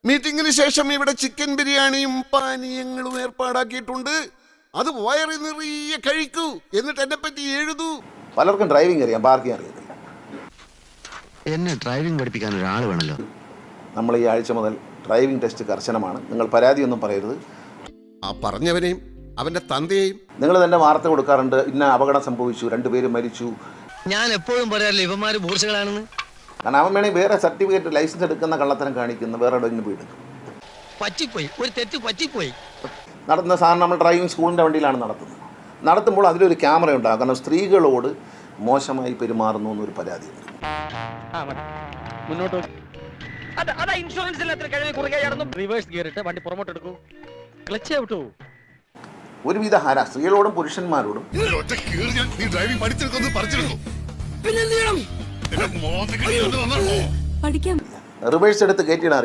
മീറ്റിംഗിന് ശേഷം ഇവിടെ ചിക്കൻ ബിരിയാണിയും പാനീയങ്ങളും ഏർപ്പാടാക്കിയിട്ടുണ്ട്. അത് വയറി നിറയെ കഴിക്കൂ, എന്നിട്ട് എന്നെ പറ്റി എഴുതൂ. പലർക്കും ഡ്രൈവിംഗ് അറിയാം, പാർക്കിംഗ് അറിയത്തില്ല. എന്നെ ഡ്രൈവിംഗ് പഠിപ്പിക്കാൻ ഒരാൾ വേണമല്ലോ. നമ്മൾ ഈ ആഴ്ച മുതൽ ഡ്രൈവിംഗ് ടെസ്റ്റ് കർശനമാണ്. നിങ്ങൾ പരാതിയൊന്നും പറയരുത്. ആ പറഞ്ഞവനെയും അവന്റെ തന്തയെയും നിങ്ങൾ തന്നെ വാർത്ത കൊടുക്കാറുണ്ട്, ഇന്ന അപകടം സംഭവിച്ചു, 2 പേര് മരിച്ചു. ഞാൻ എപ്പോഴും പറയാറില്ല ഇവന്മാര് ബൂർഷകളാണെന്ന്. കാരണം അവൻ വേണമെങ്കിൽ വേറെ സർട്ടിഫിക്കറ്റ് ലൈസൻസ് എടുക്കുന്ന കള്ളത്തരം കാണിക്കുന്ന വേറെ എവിടെയെങ്കിലും പോയി എടുക്കും. പറ്റിപ്പോയി, ഒരു തെറ്റ് പറ്റിപ്പോയി. നടത്തുന്ന സാധനം നമ്മൾ ഡ്രൈവിംഗ് സ്കൂളിൻ്റെ വണ്ടിയിലാണ് നടത്തുമ്പോൾ അതിലൊരു ക്യാമറ ഉണ്ടാകും. കാരണം സ്ത്രീകളോട് മോശമായി പെരുമാറുന്നു എന്നൊരു പരാതിയുണ്ട്. മുന്നോട്ട് റിവേഴ്സ് ഗിയർ ഇട്ട് വണ്ടി പുറമോട്ട് എടുക്കൂ, ക്ലച്ച് ഔട്ടു. ഒരുവിധ സ്ത്രീകളോടും പുരുഷന്മാരോടും റിവേഴ്സ് എടുത്ത് കയറ്റിയിടാൻ അറിയാം.